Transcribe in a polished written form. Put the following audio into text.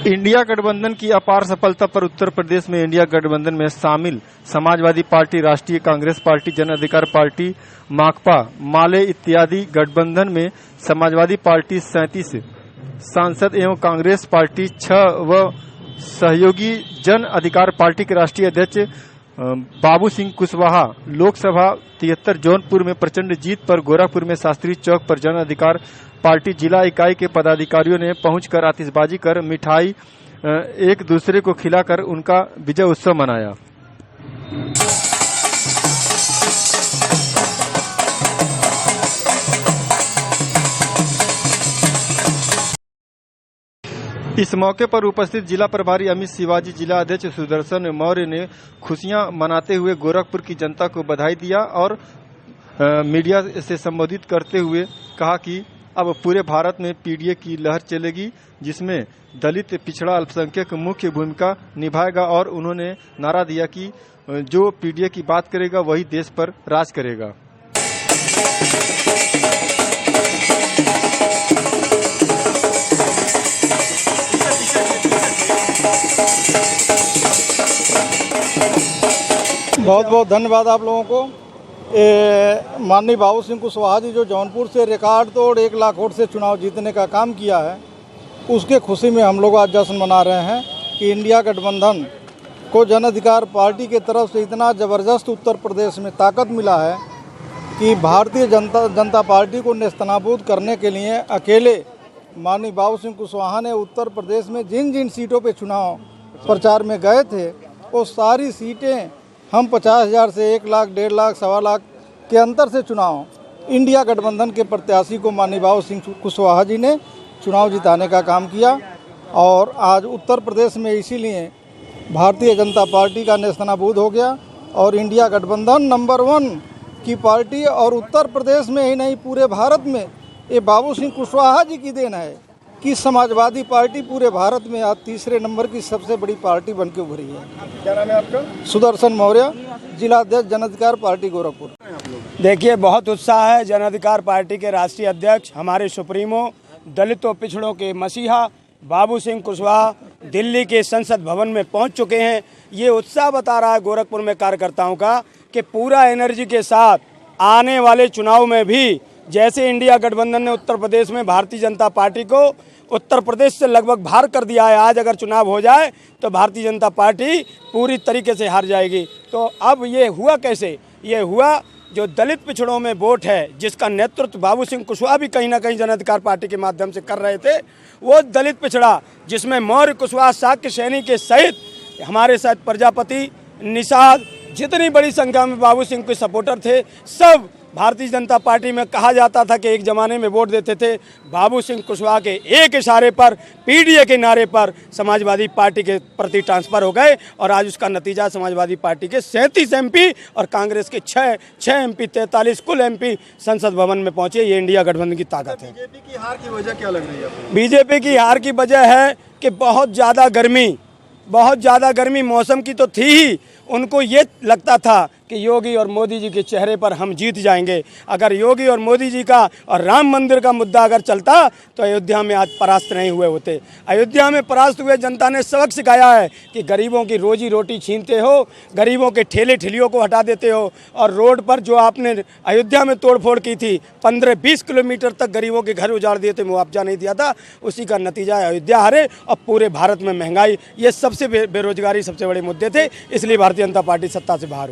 India गठबंधन की अपार सफलता पर उत्तर प्रदेश में इंडिया गठबंधन में शामिल समाजवादी पार्टी, राष्ट्रीय कांग्रेस पार्टी, जन अधिकार पार्टी, माकपा, माले इत्यादि गठबंधन में समाजवादी पार्टी 37 सांसद एवं कांग्रेस पार्टी 6 व सहयोगी जन अधिकार पार्टी के राष्ट्रीय अध्यक्ष बाबू सिंह कुशवाहा लोकसभा 73 जौनपुर में प्रचंड जीत पर गोरखपुर में शास्त्री चौक पर जन अधिकार पार्टी जिला इकाई के पदाधिकारियों ने पहुंचकर आतिशबाजी कर मिठाई एक दूसरे को खिलाकर उनका विजय उत्सव मनाया। इस मौके पर उपस्थित जिला प्रभारी अमित शिवाजी, जिला अध्यक्ष सुदर्शन मौर्य ने खुशियां मनाते हुए गोरखपुर की जनता को बधाई दिया और मीडिया से संबोधित करते हुए कहा कि अब पूरे भारत में पीडीए की लहर चलेगी, जिसमें दलित पिछड़ा अल्पसंख्यक मुख्य भूमिका निभाएगा और उन्होंने नारा दिया कि जो पीडीए की बात करेगा वही देश पर राज करेगा। बहुत बहुत धन्यवाद आप लोगों को। माननीय बाबू सिंह कुशवाहा जी जो जौनपुर से रिकॉर्ड तोड़ 1 लाख वोट से चुनाव जीतने का काम किया है, उसके खुशी में हम लोग आज जश्न मना रहे हैं कि इंडिया गठबंधन को जन अधिकार पार्टी की तरफ से इतना ज़बरदस्त उत्तर प्रदेश में ताकत मिला है कि भारतीय जनता पार्टी को नेस्तनाबूद करने के लिए अकेले माननीय बाबू सिंह कुशवाहा ने उत्तर प्रदेश में जिन जिन सीटों पर चुनाव प्रचार में गए थे वो सारी सीटें हम 50,000 से 1 लाख, 1.5 लाख, 1.25 लाख के अंतर से चुनाव इंडिया गठबंधन के प्रत्याशी को माननीय बाबू सिंह कुशवाहा जी ने चुनाव जिताने का काम किया। और आज उत्तर प्रदेश में इसीलिए भारतीय जनता पार्टी का नेस्तनाबूद हो गया और इंडिया गठबंधन नंबर 1 की पार्टी और उत्तर प्रदेश में ही नहीं पूरे भारत में ये बाबू सिंह कुशवाहा जी की देन है कि समाजवादी पार्टी पूरे भारत में आज तीसरे नंबर की सबसे बड़ी पार्टी बन के उभरी है। क्या नाम है आपका? सुदर्शन मौर्य, जिला अध्यक्ष जन अधिकार पार्टी गोरखपुर। देखिए, बहुत उत्साह है। जन अधिकार पार्टी के राष्ट्रीय अध्यक्ष, हमारे सुप्रीमो, दलितों पिछड़ों के मसीहा बाबू सिंह कुशवाहा दिल्ली के संसद भवन में पहुंच चुके हैं। ये उत्साह बता रहा है गोरखपुर में कार्यकर्ताओं का कि पूरा एनर्जी के साथ आने वाले चुनाव में भी जैसे इंडिया गठबंधन ने उत्तर प्रदेश में भारतीय जनता पार्टी को उत्तर प्रदेश से लगभग बाहर कर दिया है, आज अगर चुनाव हो जाए तो भारतीय जनता पार्टी पूरी तरीके से हार जाएगी। तो अब ये हुआ कैसे? ये हुआ जो दलित पिछड़ों में वोट है, जिसका नेतृत्व बाबू सिंह कुशवाहा भी कहीं ना कहीं जन अधिकार पार्टी के माध्यम से कर रहे थे, वो दलित पिछड़ा जिसमें मौर्य, कुशवाहा, शाक्य, सैनी के सहित हमारे साथ प्रजापति, निषाद, जितनी बड़ी संख्या में बाबू सिंह के सपोर्टर थे, सब भारतीय जनता पार्टी में कहा जाता था कि एक ज़माने में वोट देते थे। बाबू सिंह कुशवाहा के एक इशारे पर, पीडीए के नारे पर समाजवादी पार्टी के प्रति ट्रांसफ़र हो गए और आज उसका नतीजा समाजवादी पार्टी के 37 एमपी और कांग्रेस के 6 एमपी, 43 कुल एमपी संसद भवन में पहुंचे। ये इंडिया गठबंधन की ताकत है। बीजेपी की हार की वजह क्या लग रही है? बीजेपी की हार की वजह है कि बहुत ज़्यादा गर्मी मौसम की तो थी ही। उनको ये लगता था कि योगी और मोदी जी के चेहरे पर हम जीत जाएंगे। अगर योगी और मोदी जी का और राम मंदिर का मुद्दा अगर चलता तो अयोध्या में आज परास्त नहीं हुए होते। अयोध्या में परास्त हुए जनता ने सबक सिखाया है कि गरीबों की रोजी रोटी छीनते हो, गरीबों के ठेले ठेलियों को हटा देते हो और रोड पर जो आपने अयोध्या में तोड़फोड़ की थी, 15-20 किलोमीटर तक गरीबों के घर उजाड़ दिए थे, मुआवजा नहीं दिया था, उसी का नतीजा है अयोध्या हारे। और पूरे भारत में महंगाई, ये सबसे बेरोजगारी सबसे बड़े मुद्दे थे, इसलिए भारतीय जनता पार्टी सत्ता से बाहर हुई।